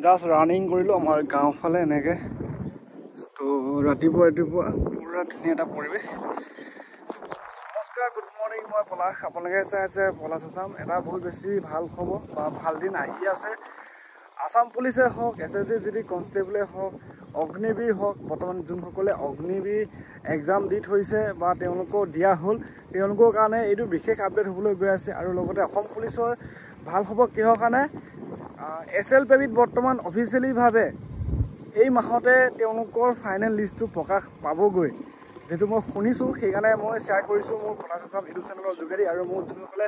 Just running কৰিলোঁ আমাৰ গাঁওফালে এনেকৈ তো ৰাতিপুৱা পুৰা ধুনীয়া এটা পৰিৱেশ। নমস্কাৰ, গুড মৰ্ণিং, মই পলাশ। আপোনালোকে চাই আছে পলাশ আছাম। এটা বহুত বেছি ভাল খবৰ বা ভাল দিন আহি আছে। আছাম পুলিচে হওক, SSC GD কনষ্টেবলে হওক, অগ্নিবীৰ হওক, বৰ্তমান যোনসকলে অগ্নিবীৰ এক্সাম দি থৈছে বা তেওঁলোকক দিয়া হ'ল, তেওঁলোকৰ কাৰণে এইটো বিশেষ আপডেট হ'বলৈ গৈ আছে। আৰু লগতে অসম পুলিচৰ ভাল খবৰ কিহৰ কাৰণে, SLPBত বৰ্তমান অফিচিয়েলিভাৱে এই মাহতে তেওঁলোকৰ ফাইনেল লিষ্টটো প্ৰকাশ পাবগৈ, যিহেতু মই শুনিছোঁ। সেইকাৰণে মই শ্বেয়াৰ কৰিছোঁ মোৰ পলাশ আছাম ইউটিউব চেনেলৰ যোগেদি। আৰু মোৰ যোনসকলে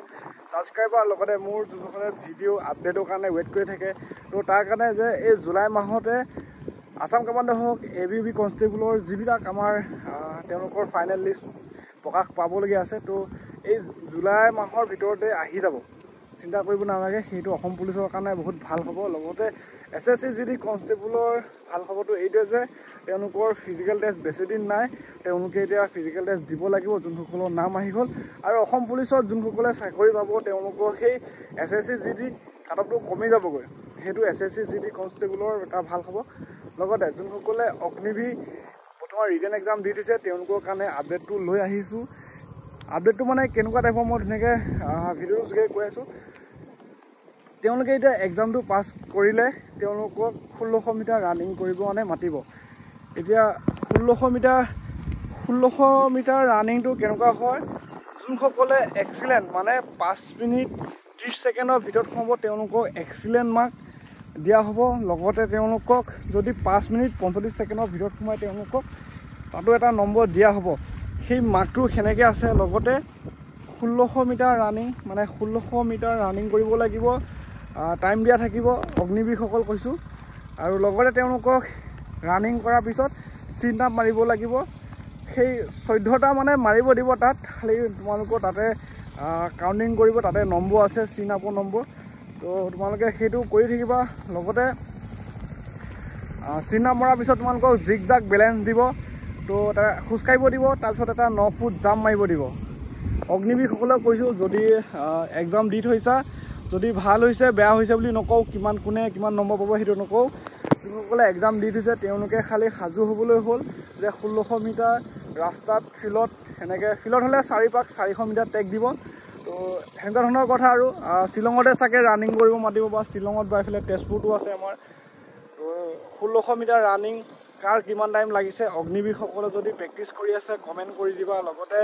ছাবস্ক্ৰাইবাৰ, লগতে মোৰ যোনসকলে ভিডিঅ' আপডেটৰ কাৰণে ৱেইট কৰি থাকে, তো তাৰ কাৰণে যে এই জুলাই মাহতে আছাম কামাণ্ডো হওক, ABB কনষ্টেবলৰ যিবিলাক আমাৰ তেওঁলোকৰ ফাইনেল লিষ্ট প্ৰকাশ পাবলগীয়া আছে, তো এই জুলাই মাহৰ ভিতৰতে আহি যাব। চিন্তা কৰিব নালাগে, সেইটো অসম পুলিচৰ কাৰণে বহুত ভাল খবৰ। লগতে SSC GD কনষ্টেবলৰ ভাল খবৰটো এইটোৱে যে তেওঁলোকৰ ফিজিকেল টেষ্ট বেছিদিন নাই, তেওঁলোকে এতিয়া ফিজিকেল টেষ্ট দিব লাগিব, যোনসকলৰ নাম আহি গ'ল। আৰু অসম পুলিচত যোনসকলে চাকৰি পাব, তেওঁলোকৰ সেই SSC GD কাটঅফটো কমি যাবগৈ। সেইটো SSC GD কনষ্টেবলৰ এটা ভাল খবৰ। লগতে যোনসকলে অগ্নিবীৰ বৰ্তমান ৰিটেন এক্সাম দি দিছে, তেওঁলোকৰ কাৰণে আপডেটটো লৈ আহিছোঁ। আপডেটটো মানে কেনেকুৱা টাইপৰ, মই ধুনীয়াকৈ ভিডিঅ'ৰ যোগেদি কৈ আছোঁ। তেওঁলোকে এতিয়া এক্সামটো পাছ কৰিলে তেওঁলোকক 1600 মিটাৰ ৰানিং কৰিব মানে মাতিব। এতিয়া 1600 মিটাৰ ৰানিংটো কেনেকুৱা হয়, যোনসকলে এক্সিলেণ্ট মানে 5 মিনিট 30 ছেকেণ্ডৰ ভিতৰত সোমাব, তেওঁলোকক এক্সিলেণ্ট মাৰ্ক দিয়া হ'ব। লগতে তেওঁলোকক যদি 5 মিনিট 45 ছেকেণ্ডৰ ভিতৰত সোমায়, তেওঁলোকক তাতো এটা নম্বৰ দিয়া হ'ব। সেই মাৰ্কটো সেনেকৈ আছে। লগতে 1600 মিটাৰ ৰানিং মানে 1600 মিটাৰ ৰানিং কৰিব লাগিব, টাইম দিয়া থাকিব, অগ্নিবীৰসকল কৈছোঁ। আৰু লগতে তেওঁলোকক ৰানিং কৰাৰ পিছত চিন আপ মাৰিব লাগিব। সেই 14টা মানে মাৰিব দিব, তাত খালি তোমালোকৰ তাতে কাউণ্টিং কৰিব, তাতে নম্বৰ আছে, চিন আপৰ নম্বৰ। তো তোমালোকে সেইটো কৰি থাকিবা। লগতে চিন আপ মৰাৰ পিছত তোমালোকক জিগ জাগ বেলেঞ্চ দিব, তো এটা খোজকাঢ়িব দিব, তাৰপিছত এটা 9 ফুট জাম্প মাৰিব দিব। অগ্নিবীৰসকলক কৈছোঁ, যদি এক্সাম দি থৈছা, যদি ভাল হৈছে বেয়া হৈছে বুলি নকওঁ, কোনে কিমান নম্বৰ পাব সেইটো নকওঁ। যোনসকলে এক্সাম দি থৈছে তেওঁলোকে খালি সাজু হ'বলৈ হ'ল যে 1600 মিটাৰ ৰাস্তাত, ফিল্ডত, সেনেকৈ ফিল্ডত হ'লে 4 পাক 400 মিটাৰ টেক দিব। তো সেনেকুৱা ধৰণৰ কথা। আৰু শ্বিলঙতে চাগে ৰানিং কৰিব মাতিব, বা শ্বিলঙত বা এইফালে তেজপুৰতো আছে আমাৰ। তো 1600 মিটাৰ ৰানিং কাৰ কিমান টাইম লাগিছে, অগ্নিবীৰসকলে যদি প্ৰেক্টিচ কৰি আছে কমেণ্ট কৰি দিবা। লগতে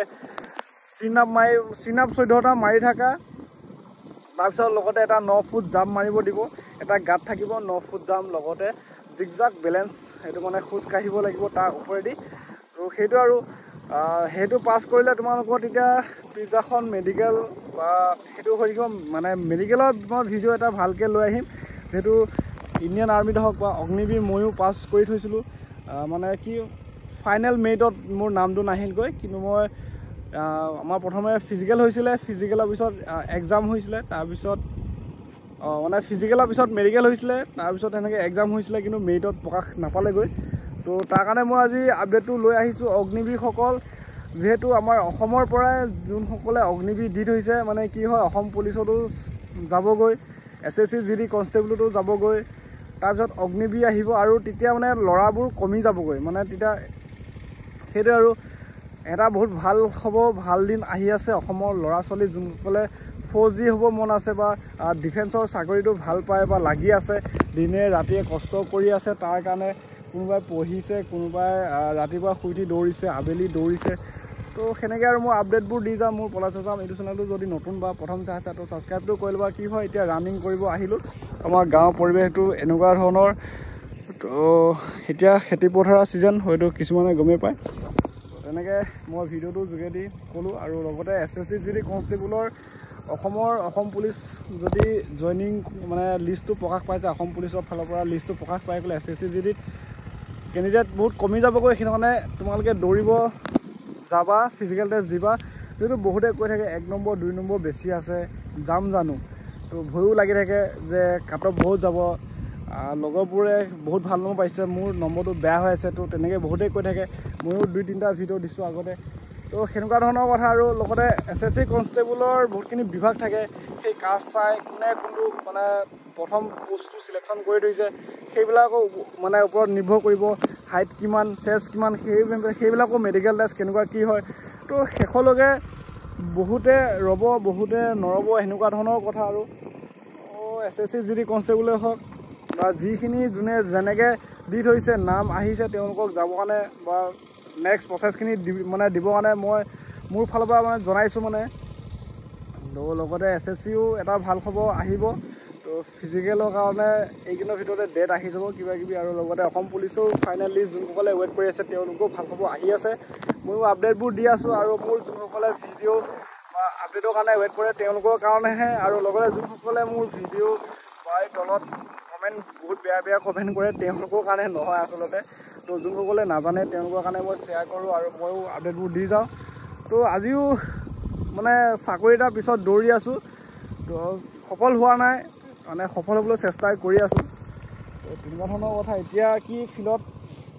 চিন আপ 14টা মাৰি থাকা, তাৰপিছত লগতে এটা 9 ফুট জাম্প মাৰিব দিব, এটা গাঁত থাকিব, 9 ফুট জাম্প, লগতে জিগজাগ বেলেঞ্চ, সেইটো মানে খোজ কাঢ়িব লাগিব তাৰ ওপৰেদি। তো সেইটো আৰু সেইটো পাছ কৰিলে তোমালোকৰ তেতিয়া পিছদিনাখন মেডিকেল বা সেইটো হৈ থাকিব। মানে মেডিকেলত মই ভিডিঅ' এটা ভালকৈ লৈ আহিম, যিহেতু ইণ্ডিয়ান আৰ্মিত হওক বা অগ্নিবীৰ ময়ো পাছ কৰি থৈছিলোঁ। মানে কি ফাইনেল মেৰিটত মোৰ নামটো নাহিলগৈ, কিন্তু মই আমাৰ প্ৰথমে ফিজিকেল হৈছিলে, ফিজিকেলৰ পিছত এক্সাম হৈছিলে, তাৰপিছত মানে ফিজিকেলৰ পিছত মেডিকেল হৈছিলে, তাৰপিছত এনেকৈ এক্সাম হৈছিলে, কিন্তু মেৰিটত প্ৰকাশ নাপালেগৈ। তো তাৰ কাৰণে মই আজি আপডেটটো লৈ আহিছোঁ। অগ্নিবীৰসকল যিহেতু আমাৰ অসমৰ পৰাই যোনসকলে অগ্নিবীৰ দি থৈছে, মানে কি হয়, অসম পুলিচতো যাবগৈ, SSC GD কনষ্টেবলতো যাবগৈ, তাৰপিছত অগ্নিবীৰ আহিব, আৰু তেতিয়া মানে ল'ৰাবোৰ কমি যাবগৈ। মানে তেতিয়া সেইটোৱে আৰু এটা বহুত ভাল খবৰ, ভাল দিন আহি আছে অসমৰ ল'ৰা ছোৱালী যোনসকলে ফৌজি হ'ব মন আছে বা ডিফেন্সৰ চাকৰিটো ভাল পায় বা লাগি আছে, দিনে ৰাতিয়ে কষ্ট কৰি আছে তাৰ কাৰণে। কোনোবাই পঢ়িছে, কোনোবাই ৰাতিপুৱা শুই উঠি দৌৰিছে, আবেলি দৌৰিছে। তো সেনেকৈ আৰু মই আপডেটবোৰ দি যাম মোৰ পলাশ আছাম ইউটিউব চেনেলটো। যদি নতুন বা প্ৰথম চাই আছে, তো ছাবস্ক্ৰাইবটো কৰি ল'বা। কি হয়, এতিয়া ৰানিং কৰিব আহিলোঁ, আমাৰ গাঁৱৰ পৰিৱেশটো এনেকুৱা ধৰণৰ। তো এতিয়া খেতি পথাৰৰ ছিজন, হয়তো কিছুমানে গমেই পায়। তেনেকৈ মই ভিডিঅ'টোৰ যোগেদি ক'লোঁ। আৰু লগতে SSC GD কনষ্টেবলৰ অসম পুলিচ যদি জইনিং মানে লিষ্টটো প্ৰকাশ পাইছে, অসম পুলিচৰ ফালৰ পৰা লিষ্টটো প্ৰকাশ পাই গ'লে SSC GDত কেণ্ডিডেট বহুত কমি যাবগৈ। সেইকাৰণে তোমালোকে দৌৰিব যাবা, ফিজিকেল টেষ্ট দিবা। যিহেতু বহুতে কৈ থাকে 1 নম্বৰ 2 নম্বৰ বেছি আছে, যাম জানো। তো ভয়ো লাগি থাকে যে কাটঅফ বহুত যাব, লগৰবোৰে বহুত ভাল নম্বৰ পাইছে, মোৰ নম্বৰটো বেয়া হৈ আছে। তো তেনেকৈ বহুতেই কৈ থাকে, ময়ো 2-3টা ভিডিঅ' দিছোঁ আগতে। তো সেনেকুৱা ধৰণৰ কথা। আৰু লগতে SSC কনষ্টেবলৰ বহুতখিনি বিভাগ থাকে, সেই কাষ্ট চাই কোনে কোনটো মানে প্ৰথম পোষ্টটো চিলেকশ্যন কৰি থৈছে সেইবিলাকো মানে ওপৰত নিৰ্ভৰ কৰিব হাইট কিমান চেষ্ট কিমান সেইবিলাকো মেডিকেল টেষ্ট কেনেকুৱা কি হয় তো শেষলৈকে বহুতে ৰ'ব বহুতে নৰ'ব সেনেকুৱা ধৰণৰ কথা আৰু SSC GD কনষ্টেবলে হওক বা যিখিনি যোনে যেনেকৈ দি থৈছে নাম আহিছে তেওঁলোকক যাবৰ কাৰণে বা নেক্সট প্ৰচেছখিনি মানে দিবৰ কাৰণে মই মোৰ ফালৰ পৰা মানে জনাইছোঁ মানে তো লগতে SSCও এটা ভাল খবৰ আহিব তো ফিজিকেলৰ কাৰণে এইকেইদিনৰ ভিতৰতে ডেট আহি যাব কিবা কিবি আৰু লগতে অসম পুলিচেও ফাইনেলি যোনসকলে ৱেইট কৰি আছে তেওঁলোকেও ভাল খবৰ আহি আছে ময়ো আপডেটবোৰ দি আছোঁ আৰু মোৰ যোনসকলে ভিডিঅ' বা আপডেটৰ কাৰণে ৱেইট কৰে তেওঁলোকৰ কাৰণেহে আৰু লগতে যোনসকলে মোৰ ভিডিঅ' বা এই তলত কমেণ্ট বহুত বেয়া কমেণ্ট কৰে তেওঁলোকৰ কাৰণে নহয় আচলতে তো যোনসকলে নাজানে তেওঁলোকৰ কাৰণে মই শ্বেয়াৰ কৰোঁ আৰু ময়ো আপডেটবোৰ দি যাওঁ তো আজিও মানে চাকৰি এটাৰ পিছত দৌৰি আছোঁ তো সফল হোৱা নাই মানে সফল হ'বলৈ চেষ্টা কৰি আছোঁ তো তেনেকুৱা ধৰণৰ কথা এতিয়া কি ফিল্ডত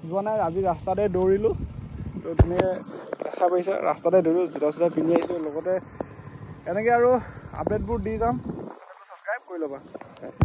যোৱা নাই আজি ৰাস্তাতে দৌৰিলোঁ তো ধুনীয়া দেখা পাইছে ৰাস্তাতে দৌৰিলোঁ জোতা চোতা পিন্ধি আহিছোঁ লগতে এনেকৈ আৰু আপডেটবোৰ দি যাম ছাবস্ক্ৰাইব কৰি ল'বা